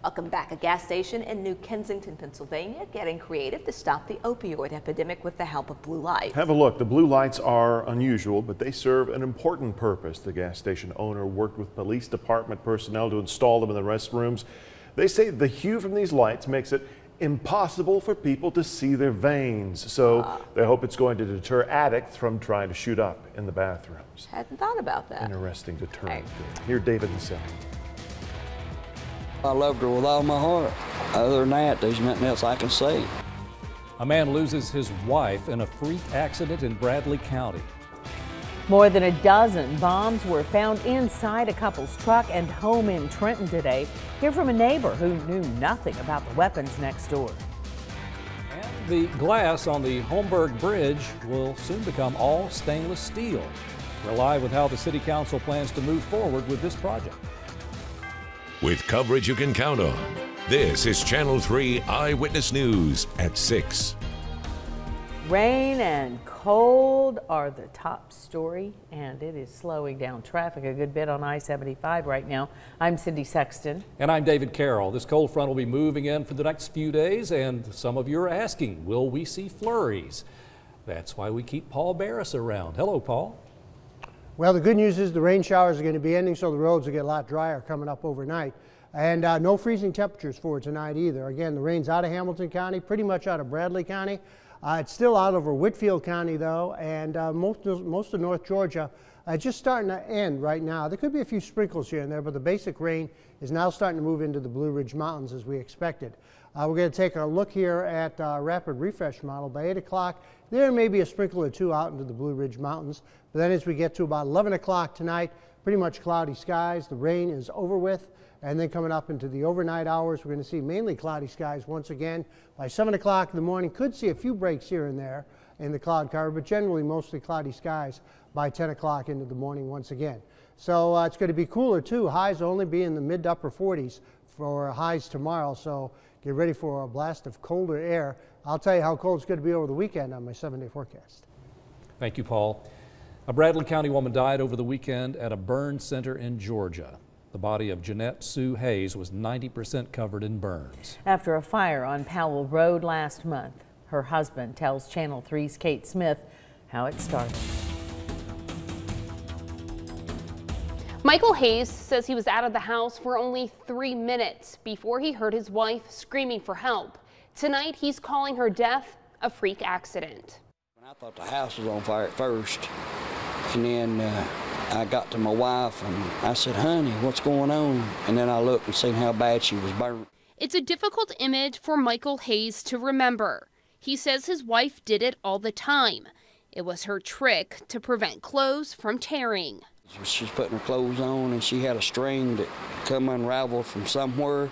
Welcome back. A gas station in New Kensington, Pennsylvania, getting creative to stop the opioid epidemic with the help of blue lights. Have a look. The blue lights are unusual, but they serve an important purpose. The gas station owner worked with police department personnel to install them in the restrooms. They say the hue from these lights makes it impossible for people to see their veins. So they hope it's going to deter addicts from trying to shoot up in the bathrooms. Hadn't thought about that. Interesting deterrent. Here, David and Sally. I loved her with all my heart. Other than that, there's nothing else I can say. A man loses his wife in a freak accident in Bradley County. More than a dozen bombs were found inside a couple's truck and home in Trenton today. Hear from a neighbor who knew nothing about the weapons next door. And the glass on the Holmberg Bridge will soon become all stainless steel. We're live with how the City Council plans to move forward with this project. With coverage you can count on, this is Channel 3 Eyewitness News at 6. Rain and cold are the top story, and it is slowing down traffic a good bit on I-75 right now. I'm Cindy Sexton. And I'm David Carroll. This cold front will be moving in for the next few days, and some of you are asking, will we see flurries? That's why we keep Paul Barris around. Hello, Paul. Well, the good news is the rain showers are going to be ending, so the roads will get a lot drier coming up overnight. And no freezing temperatures for tonight either. Again, the rain's out of Hamilton County, pretty much out of Bradley County. It's still out over Whitfield County, though, and most of North Georgia just starting to end right now. There could be a few sprinkles here and there, but the basic rain is now starting to move into the Blue Ridge Mountains as we expected. We're going to take a look here at rapid refresh model. By 8 o'clock, there may be a sprinkle or two out into the Blue Ridge Mountains. But then as we get to about 11 o'clock tonight, pretty much cloudy skies. The rain is over with. And then coming up into the overnight hours, we're going to see mainly cloudy skies once again. By 7 o'clock in the morning, could see a few breaks here and there in the cloud cover, but generally mostly cloudy skies by 10 o'clock into the morning once again. So it's going to be cooler too. Highs will only be in the mid to upper 40s for highs tomorrow. So get ready for a blast of colder air. I'll tell you how cold it's going to be over the weekend on my 7-day forecast. Thank you, Paul. A Bradley County woman died over the weekend at a burn center in Georgia. The body of Jeanette Sue Hayes was 90% covered in burns. After a fire on Powell Road last month, her husband tells Channel 3's Kate Smith how it started. Michael Hayes says he was out of the house for only 3 minutes before he heard his wife screaming for help. Tonight, he's calling her death a freak accident. I thought the house was on fire at first, and then I got to my wife and I said, honey, what's going on? And then I looked and seen how bad she was burned. It's a difficult image for Michael Hayes to remember. He says his wife did it all the time. It was her trick to prevent clothes from tearing. She was putting her clothes on and she had a string that come unraveled from somewhere,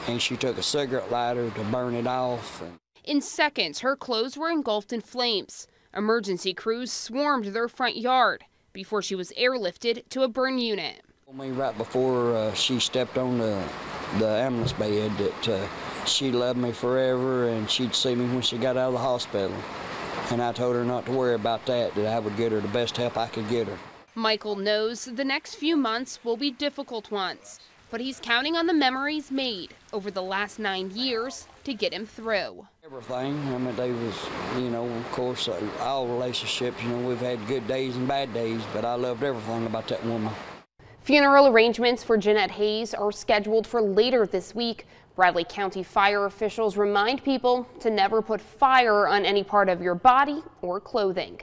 and she took a cigarette lighter to burn it off. In seconds, her clothes were engulfed in flames. Emergency crews swarmed their front yard before she was airlifted to a burn unit. Right before she stepped on the ambulance bed that she loved me forever and she'd see me when she got out of the hospital. And I told her not to worry about that I would get her the best help I could get her. Michael knows the next few months will be difficult ones, but he's counting on the memories made over the last 9 years to get him through. Everything. I mean, they was, of course, all relationships, we've had good days and bad days, but I loved everything about that woman. Funeral arrangements for Jeanette Hayes are scheduled for later this week. Bradley County fire officials remind people to never put fire on any part of your body or clothing.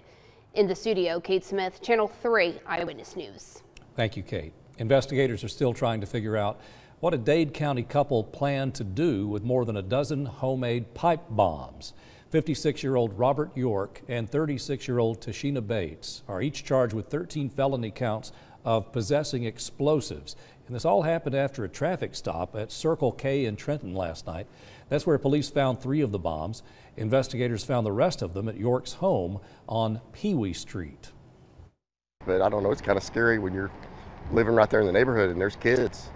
In the studio, Kate Smith, Channel 3 Eyewitness News. Thank you, Kate. Investigators are still trying to figure out what a Dade County couple planned to do with more than a dozen homemade pipe bombs. 56-year-old Robert York and 36-year-old Tashina Bates are each charged with 13 felony counts of possessing explosives. And this all happened after a traffic stop at Circle K in Trenton last night. That's where police found 3 of the bombs. Investigators found the rest of them at York's home on Pee Wee Street. But I don't know, it's kind of scary when you're living right there in the neighborhood and there's kids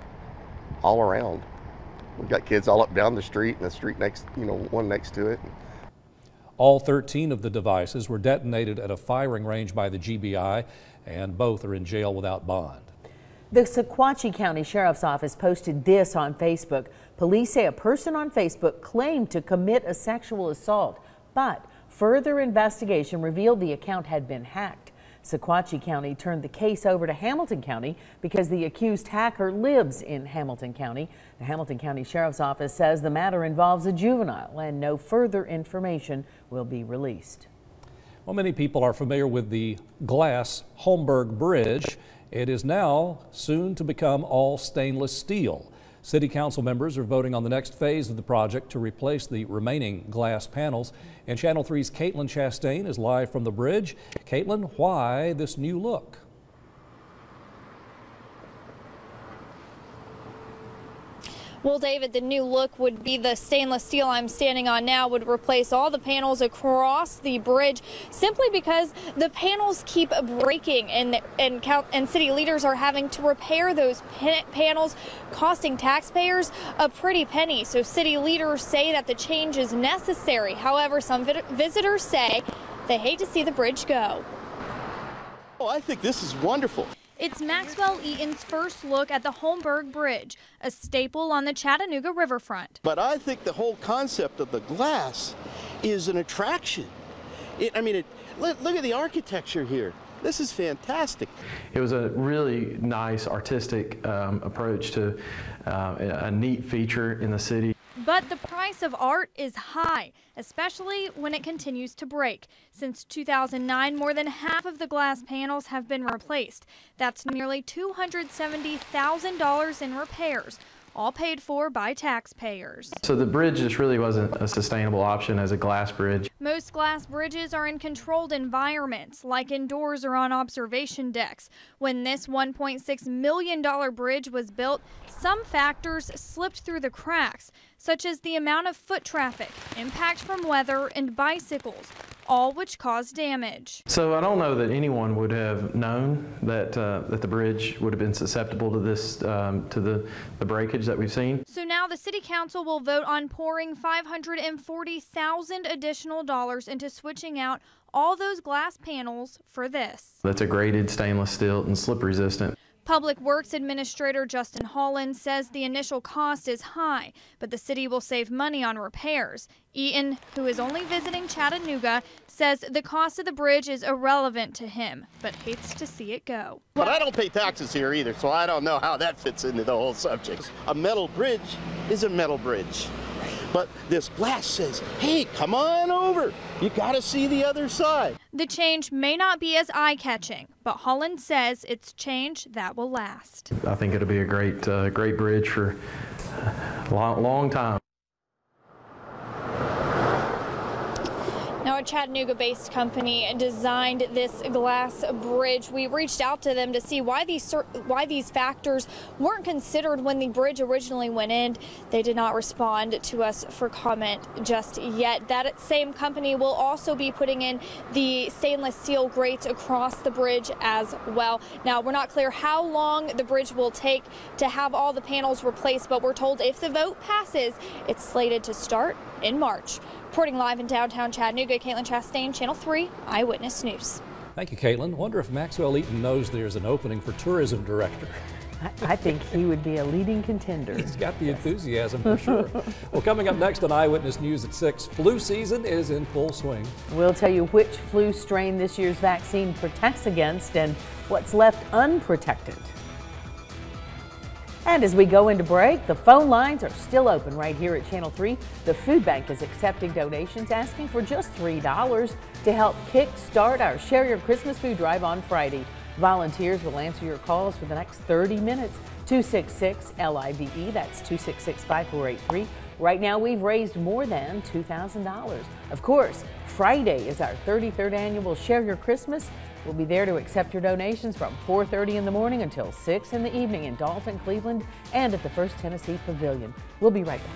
all around. We've got kids all up down the street and the street next, one next to it. All 13 of the devices were detonated at a firing range by the GBI, and both are in jail without bond. The Sequatchie County Sheriff's Office posted this on Facebook. Police say a person on Facebook claimed to commit a sexual assault, but further investigation revealed the account had been hacked. Sequatchie County turned the case over to Hamilton County because the accused hacker lives in Hamilton County. The Hamilton County Sheriff's Office says the matter involves a juvenile and no further information will be released. Well, many people are familiar with the glass Holmberg Bridge. It is now soon to become all stainless steel. City Council members are voting on the next phase of the project to replace the remaining glass panels. And Channel 3's Caitlin Chastain is live from the bridge. Caitlin, why this new look? Well, David, the new look would be the stainless steel I'm standing on now would replace all the panels across the bridge simply because the panels keep breaking and city leaders are having to repair those panels, costing taxpayers a pretty penny. So city leaders say that the change is necessary. However, some visitors say they hate to see the bridge go. Oh, I think this is wonderful. It's Maxwell Eaton's first look at the Holmberg Bridge, a staple on the Chattanooga riverfront. But I think the whole concept of the glass is an attraction. Look at the architecture here. This is fantastic. It was a really nice artistic approach to a neat feature in the city. But the price of art is high, especially when it continues to break. Since 2009, more than half of the glass panels have been replaced. That's nearly $270,000 in repairs, all paid for by taxpayers. So the bridge just really wasn't a sustainable option as a glass bridge. Most glass bridges are in controlled environments, like indoors or on observation decks. When this $1.6 million bridge was built, some factors slipped through the cracks, such as the amount of foot traffic, impact from weather, and bicycles, all which caused damage. So I don't know that anyone would have known that the bridge would have been susceptible to this, to the breakage that we've seen. So now the City Council will vote on pouring $540,000 additional dollars into switching out all those glass panels for this. That's a graded stainless steel and slip resistant. Public Works Administrator Justin Holland says the initial cost is high, but the city will save money on repairs. Eaton, who is only visiting Chattanooga, says the cost of the bridge is irrelevant to him, but hates to see it go. But I don't pay taxes here either, so I don't know how that fits into the whole subject. A metal bridge is a metal bridge. But this glass says, hey, come on over. You got to see the other side. The change may not be as eye-catching, but Holland says it's change that will last. I think it'll be a great bridge for a long time. Now, a Chattanooga-based company designed this glass bridge. We reached out to them to see why these factors weren't considered when the bridge originally went in. They did not respond to us for comment just yet. That same company will also be putting in the stainless steel grates across the bridge as well. Now, we're not clear how long the bridge will take to have all the panels replaced, but we're told if the vote passes, it's slated to start in March. Reporting live in downtown Chattanooga, Caitlin Chastain, Channel 3 Eyewitness News. Thank you, Caitlin. Wonder if Maxwell Eaton knows there's an opening for tourism director. I think he would be a leading contender. He's got the enthusiasm for sure. Well, coming up next on Eyewitness News at 6, flu season is in full swing. We'll tell you which flu strain this year's vaccine protects against and what's left unprotected. And as we go into break, the phone lines are still open right here at Channel 3. The food bank is accepting donations, asking for just $3 to help kick-start our Share Your Christmas food drive on Friday. Volunteers will answer your calls for the next 30 minutes. 266-LIVE, that's 266-5483. Right now, we've raised more than $2,000. Of course, Friday is our 33rd annual Share Your Christmas. We'll be there to accept your donations from 4:30 in the morning until 6 in the evening in Dalton, Cleveland, and at the First Tennessee Pavilion. We'll be right back.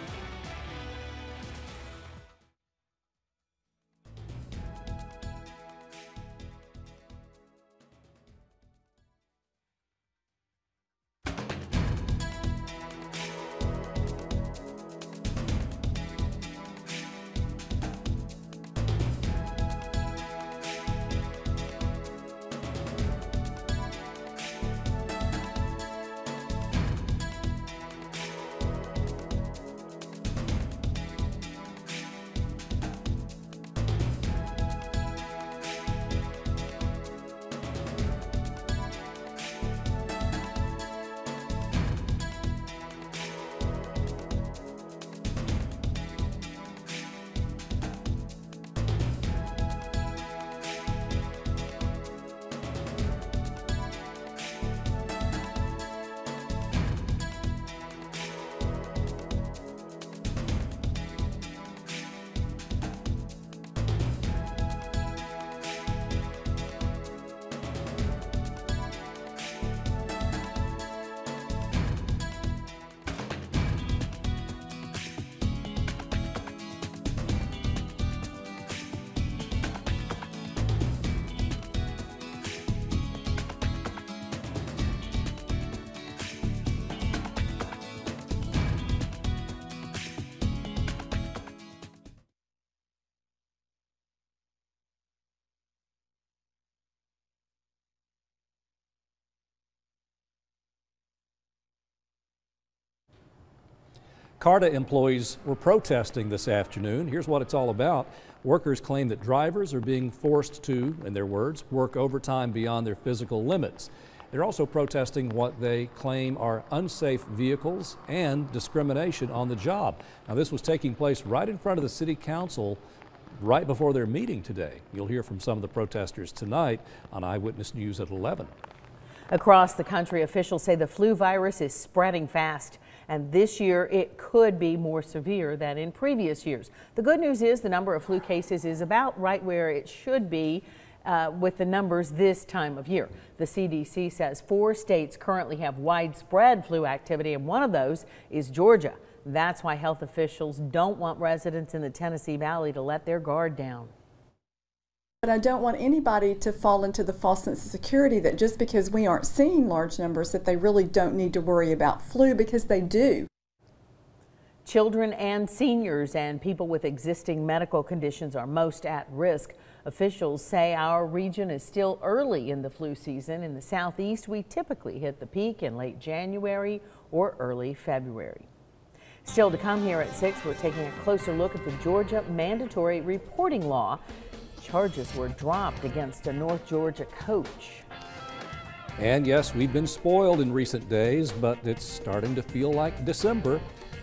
CARTA employees were protesting this afternoon. Here's what it's all about. Workers claim that drivers are being forced to, in their words, work overtime beyond their physical limits. They're also protesting what they claim are unsafe vehicles and discrimination on the job. Now, this was taking place right in front of the City Council right before their meeting today. You'll hear from some of the protesters tonight on Eyewitness News at 11. Across the country, officials say the flu virus is spreading fast, and this year it could be more severe than in previous years. The good news is the number of flu cases is about right where it should be with the numbers this time of year. The CDC says 4 states currently have widespread flu activity, and one of those is Georgia. That's why health officials don't want residents in the Tennessee Valley to let their guard down. But I don't want anybody to fall into the false sense of security that just because we aren't seeing large numbers that they really don't need to worry about flu, because they do. Children and seniors and people with existing medical conditions are most at risk. Officials say our region is still early in the flu season. In the southeast, we typically hit the peak in late January or early February. Still to come here at 6, we're taking a closer look at the Georgia mandatory reporting law. Charges were dropped against a North Georgia coach. And yes, we've been spoiled in recent days, but it's starting to feel like December.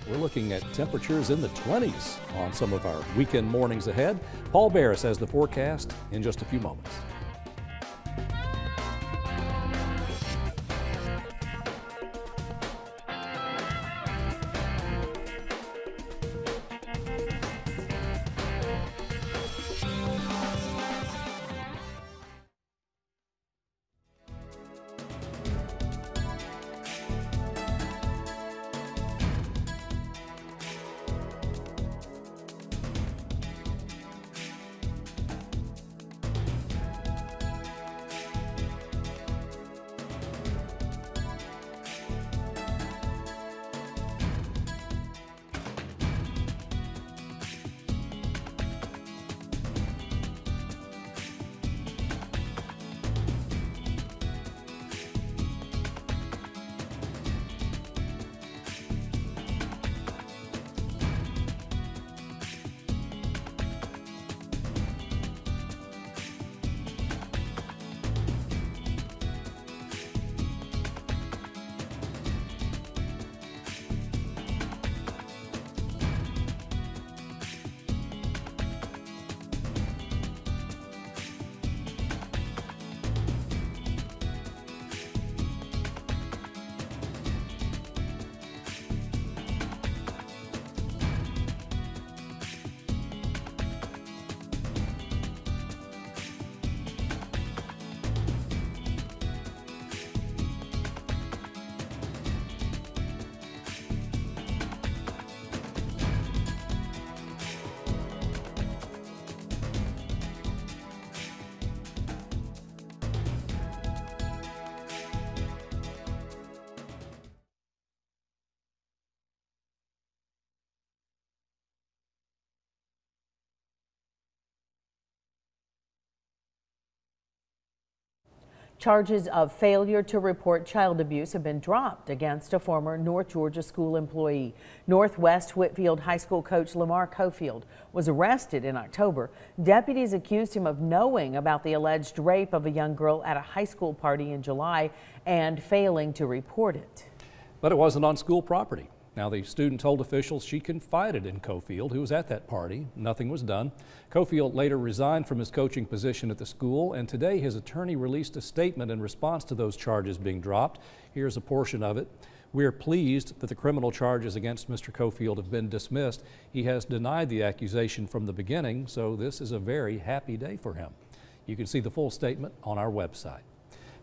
We're looking at temperatures in the 20s on some of our weekend mornings ahead. Paul Barris has the forecast in just a few moments. Charges of failure to report child abuse have been dropped against a former North Georgia school employee. Northwest Whitfield High School coach Lamar Cofield was arrested in October. Deputies accused him of knowing about the alleged rape of a young girl at a high school party in July and failing to report it. But it wasn't on school property. Now, the student told officials she confided in Cofield, who was at that party. Nothing was done. Cofield later resigned from his coaching position at the school, and today his attorney released a statement in response to those charges being dropped. Here's a portion of it. "We are pleased that the criminal charges against Mr. Cofield have been dismissed. He has denied the accusation from the beginning, so this is a very happy day for him." You can see the full statement on our website.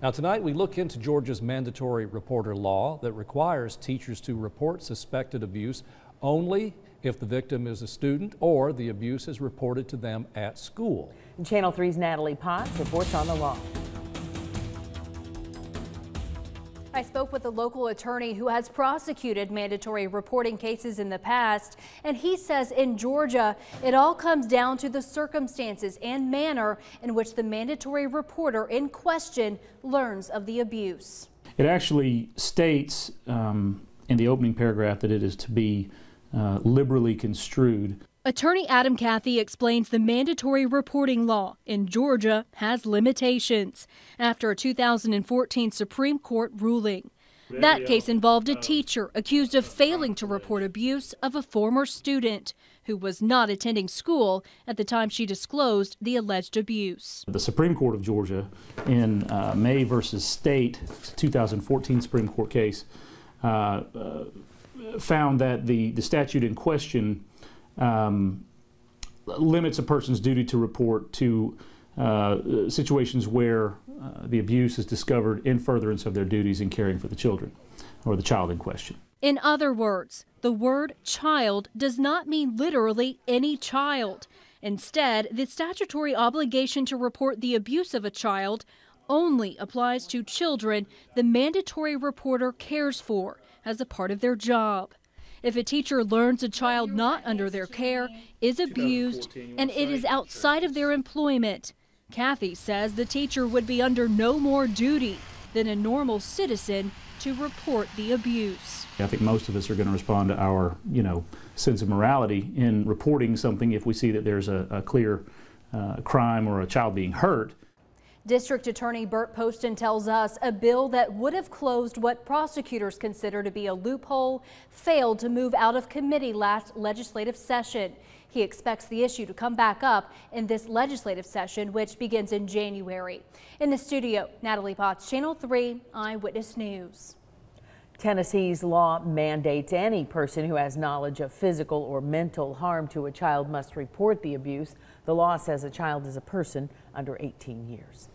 Now tonight we look into Georgia's mandatory reporter law that requires teachers to report suspected abuse only if the victim is a student or the abuse is reported to them at school. Channel 3's Natalie Potts reports on the law. I spoke with a local attorney who has prosecuted mandatory reporting cases in the past, and he says in Georgia, it all comes down to the circumstances and manner in which the mandatory reporter in question learns of the abuse. It actually states in the opening paragraph that it is to be liberally construed. Attorney Adam Cathy explains the mandatory reporting law in Georgia has limitations after a 2014 Supreme Court ruling. That case involved a teacher accused of failing to report abuse of a former student who was not attending school at the time she disclosed the alleged abuse. The Supreme Court of Georgia in May versus State 2014 Supreme Court case found that the statute in question limits a person's duty to report to situations where the abuse is discovered in furtherance of their duties in caring for the children or the child in question. In other words, the word child does not mean literally any child. Instead, the statutory obligation to report the abuse of a child only applies to children the mandatory reporter cares for as a part of their job. If a teacher learns a child not under their care is abused and it is outside of their employment, Cathy says the teacher would be under no more duty than a normal citizen to report the abuse. I think most of us are going to respond to our, sense of morality in reporting something if we see that there's a clear crime or a child being hurt. District Attorney Burt Poston tells us a bill that would have closed what prosecutors consider to be a loophole failed to move out of committee last legislative session. He expects the issue to come back up in this legislative session, which begins in January. In the studio, Natalie Potts, Channel 3 Eyewitness News. Tennessee's law mandates any person who has knowledge of physical or mental harm to a child must report the abuse. The law says a child is a person under 18 years.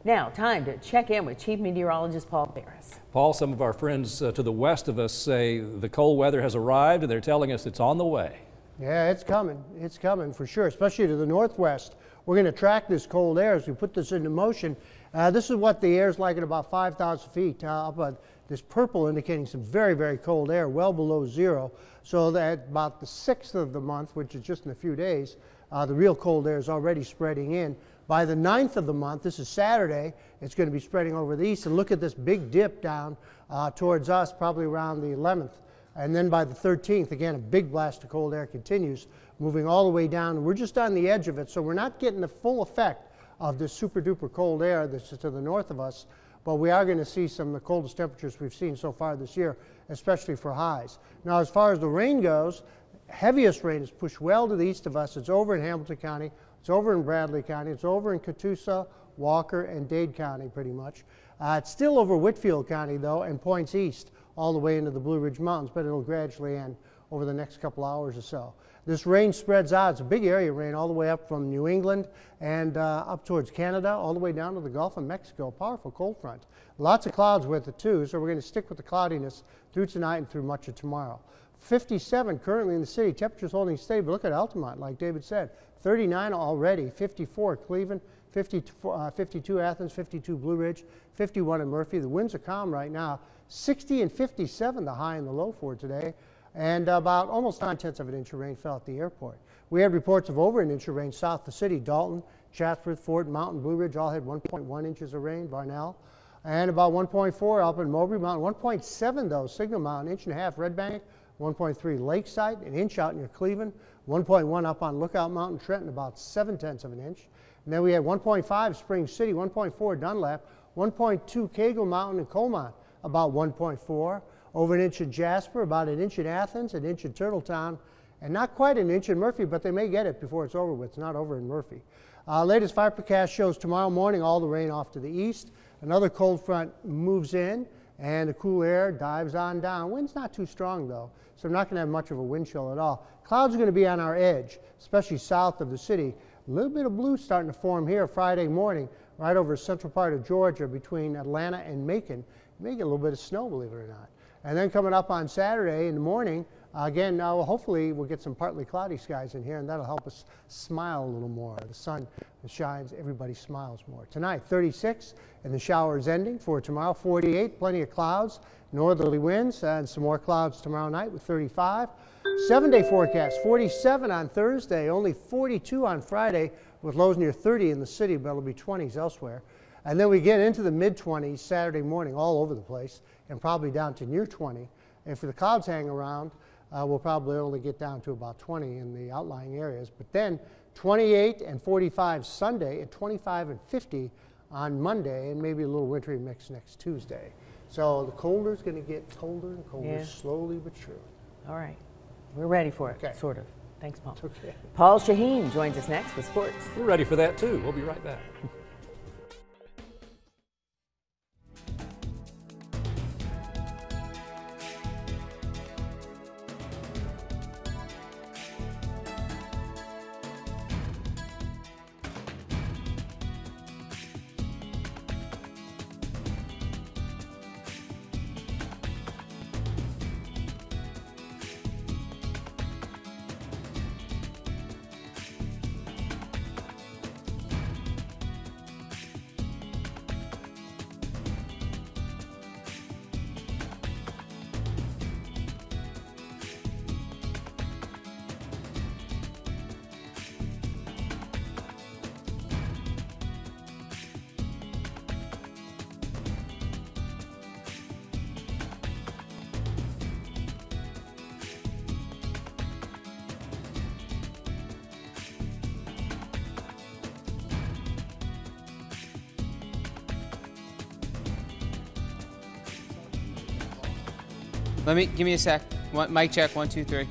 Now, time to check in with Chief Meteorologist Paul Barris. Paul, some of our friends to the west of us say the cold weather has arrived and they're telling us it's on the way. Yeah, it's coming. It's coming for sure, especially to the northwest. We're going to track this cold air as we put this into motion. This is what the air is like at about 5,000 feet up on this purple indicating some very, very cold air, well below zero. So that about the 6th of the month, which is just in a few days, the real cold air is already spreading in. By the 9th of the month, this is Saturday, it's going to be spreading over the east. And look at this big dip down towards us, probably around the 11th. And then by the 13th, again, a big blast of cold air continues, moving all the way down. We're just on the edge of it, so we're not getting the full effect of this super duper cold air that's to the north of us. But we are going to see some of the coldest temperatures we've seen so far this year, especially for highs. Now, as far as the rain goes, heaviest rain is pushed well to the east of us. It's over in Hamilton County. It's over in Bradley County. It's over in Catoosa, Walker, and Dade County, pretty much. It's still over Whitfield County, though, and points east all the way into the Blue Ridge Mountains, but it'll gradually end over the next couple hours or so. This rain spreads out. It's a big area of rain all the way up from New England and up towards Canada, all the way down to the Gulf of Mexico. Powerful cold front. Lots of clouds with it, too, so we're going to stick with the cloudiness through tonight and through much of tomorrow. 57 currently in the city. Temperatures holding steady, but look at Altamont, like David said. 39 already, 54 Cleveland, 52 Athens, 52 Blue Ridge, 51 in Murphy. The winds are calm right now. 60 and 57 the high and the low for today. And about almost 9/10 of an inch of rain fell at the airport. We had reports of over an inch of rain south of the city. Dalton, Chatsworth, Fort Mountain, Blue Ridge all had 1.1 inches of rain. Varnell. And about 1.4 up in Mowbray Mountain. 1.7 though, Signal Mountain, 1.5 inch Red Bank. 1.3 Lakeside, an inch out near Cleveland. 1.1 up on Lookout Mountain, Trenton, about 7/10 of an inch. And then we had 1.5 Spring City, 1.4 Dunlap, 1.2 Cagle Mountain and Colmont, about 1.4. Over an inch in Jasper, about an inch in Athens, an inch in Turtletown, and not quite an inch in Murphy, but they may get it before it's over with. It's not over in Murphy. Latest fire forecast shows tomorrow morning all the rain off to the east. Another cold front moves in, and the cool air dives on down. Wind's not too strong, though, so we're not going to have much of a wind chill at all. Clouds are going to be on our edge, especially south of the city. A little bit of blue starting to form here Friday morning, right over the central part of Georgia between Atlanta and Macon. You may get a little bit of snow, believe it or not. And then coming up on Saturday in the morning, again, hopefully we'll get some partly cloudy skies in here, and that'll help us smile a little more. The sun shines, everybody smiles more. Tonight, 36, and the showers ending. For tomorrow, 48, plenty of clouds, northerly winds, and some more clouds tomorrow night with 35. 7-day forecast, 47 on Thursday, only 42 on Friday, with lows near 30 in the city, but it'll be 20s elsewhere. And then we get into the mid-20s Saturday morning all over the place, and probably down to near 20. And if the clouds hang around, we'll probably only get down to about 20 in the outlying areas. But then 28 and 45 Sunday, and 25 and 50 on Monday, and maybe a little wintry mix next Tuesday. So the colder is going to get colder and colder, slowly but surely. All right. We're ready for it, Okay. sort of. Thanks, Paul. Okay. Paul Shaheen joins us next with sports. We're ready for that, too. We'll be right back. Give me a sec. Mic check, 1, 2, 3.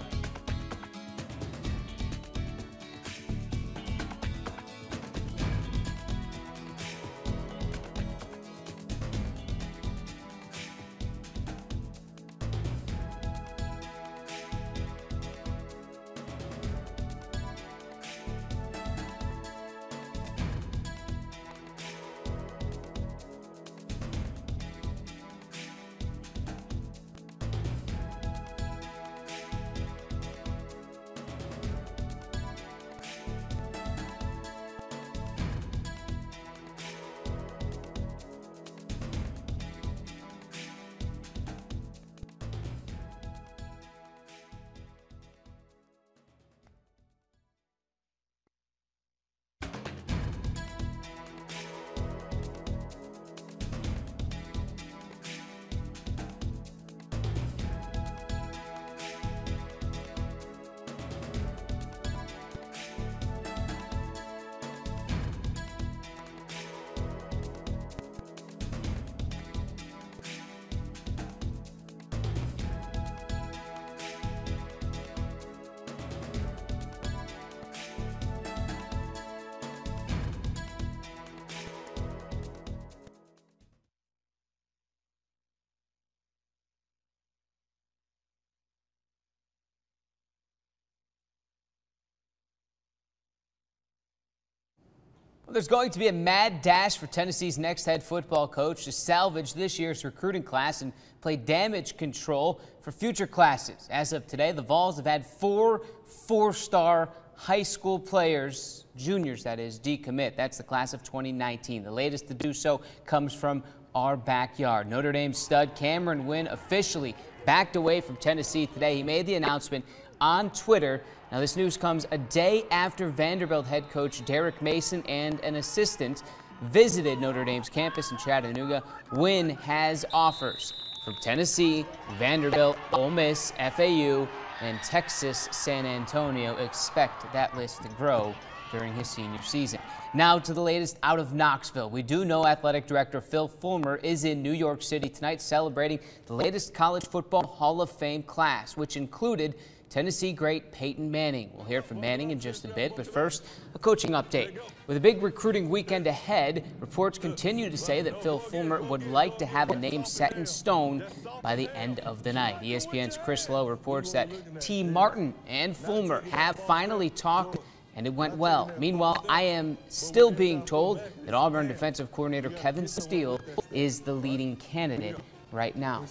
Well, there's going to be a mad dash for Tennessee's next head football coach to salvage this year's recruiting class and play damage control for future classes. As of today, the Vols have had 4 four-star high school players, juniors that is, decommit. That's the class of 2019. The latest to do so comes from our backyard. Notre Dame stud Cameron Wynn officially backed away from Tennessee today. He made the announcement on Twitter. Now, this news comes a day after Vanderbilt head coach Derek Mason and an assistant visited Notre Dame's campus in Chattanooga. Wynn has offers from Tennessee, Vanderbilt, Ole Miss, FAU, and Texas San Antonio. Expect that list to grow during his senior season. Now to the latest out of Knoxville. We do know athletic director Phil Fulmer is in New York City tonight celebrating the latest college football Hall of Fame class, which included Tennessee great Peyton Manning. We'll hear from Manning in just a bit, but first, a coaching update. With a big recruiting weekend ahead, reports continue to say that Phil Fulmer would like to have a name set in stone by the end of the night. ESPN's Chris Lowe reports that T. Martin and Fulmer have finally talked, and it went well. Meanwhile, I am still being told that Auburn defensive coordinator Kevin Steele is the leading candidate right now.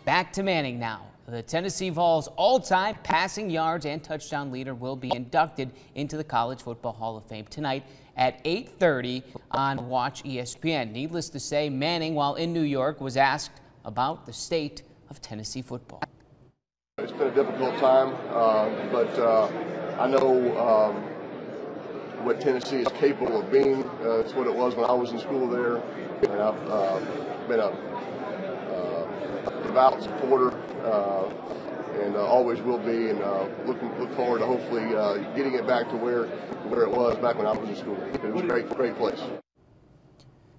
Back to Manning now. The Tennessee Vols' all-time passing yards and touchdown leader will be inducted into the College Football Hall of Fame tonight at 8:30 on Watch ESPN. Needless to say, Manning, while in New York, was asked about the state of Tennessee football. It's been a difficult time, but I know what Tennessee is capable of being. It's what it was when I was in school there, and I've been a devout supporter and always will be. And look forward to hopefully getting it back to where it was back when I was in school. It was a great place.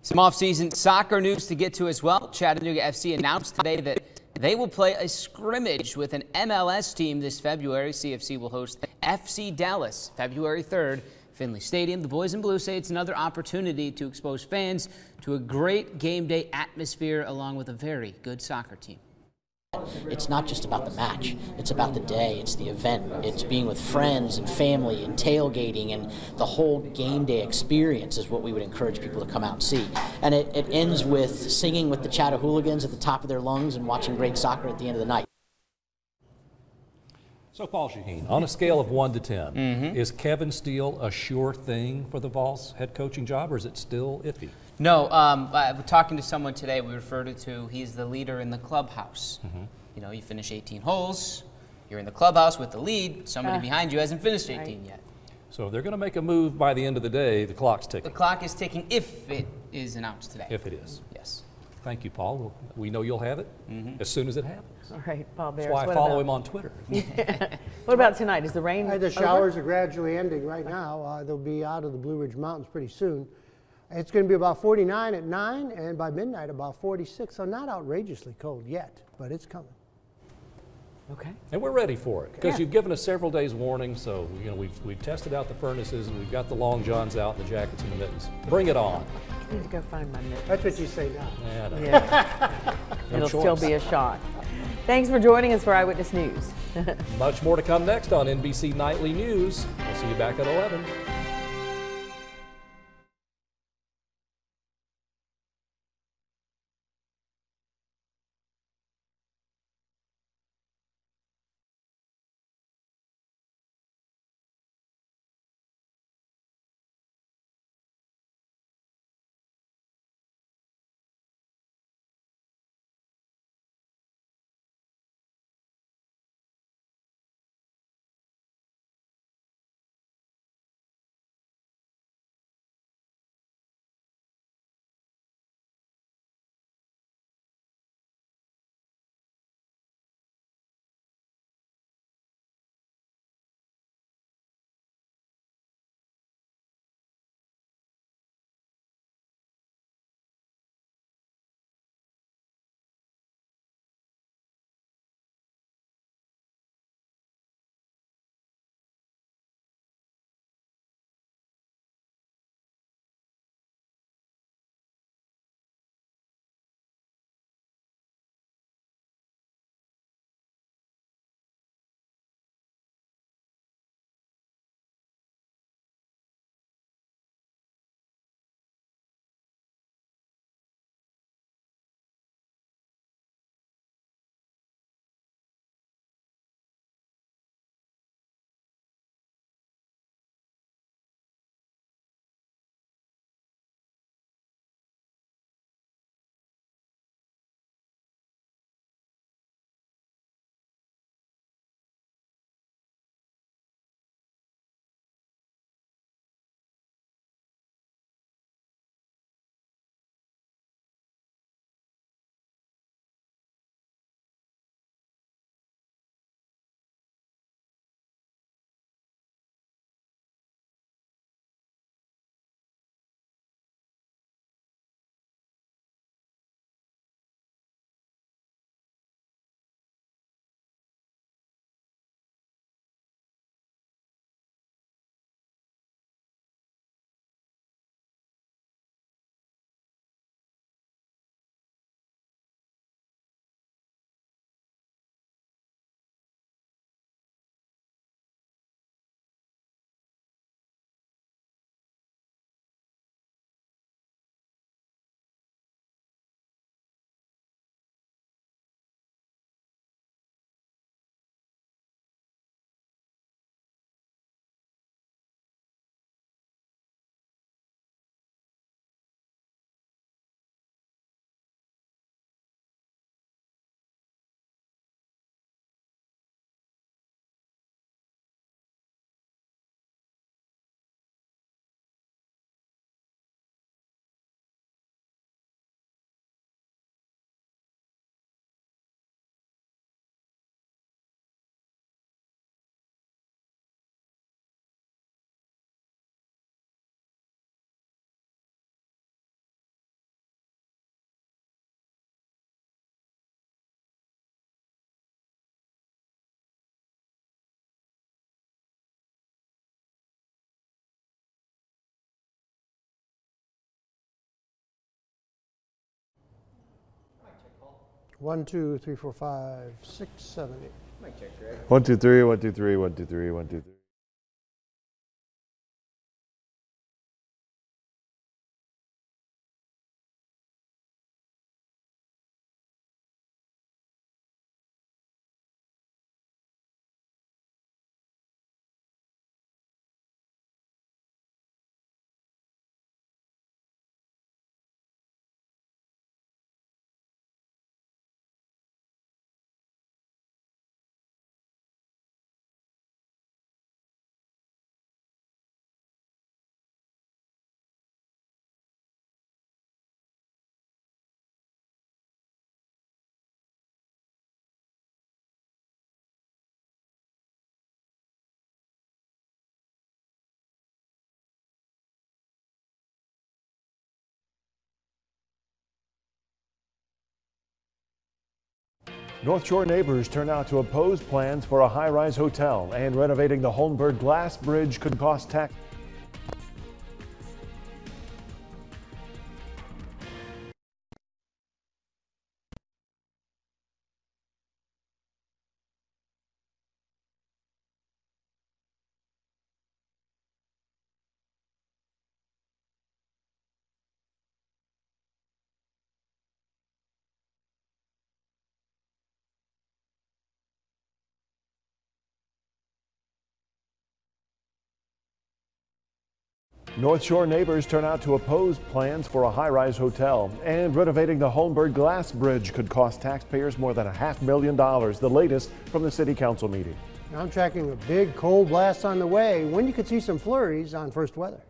Some off-season soccer news to get to as well. Chattanooga FC announced today that they will play a scrimmage with an MLS team this February. CFC will host FC Dallas February 3rd. Finley Stadium. The boys in blue say it's another opportunity to expose fans to a great game day atmosphere along with a very good soccer team. It's not just about the match, it's about the day, it's the event, it's being with friends and family and tailgating, and the whole game day experience is what we would encourage people to come out and see. And it ends with singing with the Chattahooligans at the top of their lungs and watching great soccer at the end of the night. So, Paul Shaheen, on a scale of 1 to 10, is Kevin Steele a sure thing for the Vols head coaching job, or is it still iffy? No, talking to someone today, we referred to he's the leader in the clubhouse. You know, you finish 18 holes, you're in the clubhouse with the lead, somebody behind you hasn't finished 18 yet. So if they're going to make a move by the end of the day, the clock's ticking. The clock is ticking if it is announced today. If it is. Yes. Thank you, Paul. We know you'll have it as soon as it happens. All right, Paul Bears. That's why I follow him on Twitter. What about tonight? Is the rain The showers are gradually ending right now. They'll be out of the Blue Ridge Mountains pretty soon. It's going to be about 49 at 9, and by midnight about 46. So not outrageously cold yet, but it's coming. Okay. And we're ready for it because you've given us several days warning. So you know we've tested out the furnaces and we've got the long johns out, the jackets and the mittens. Bring it on. I need to go find my mittens. That's what you say now. Yeah. It'll still be a shot. Thanks for joining us for Eyewitness News. Much more to come next on NBC Nightly News. We'll see you back at 11. 1, 2, 3, 4, 5, 6, 7, 8. 1, 2, 3, 1, 2, 3, 1, 2, 3, 1, 2, 3. North Shore neighbors turn out to oppose plans for a high-rise hotel, and renovating the Holmberg Glass Bridge could cost tax. North Shore neighbors turn out to oppose plans for a high-rise hotel, and renovating the Holmberg Glass Bridge could cost taxpayers more than $500,000, the latest from the City Council meeting. I'm tracking a big cold blast on the way. When you could see some flurries on First Weather.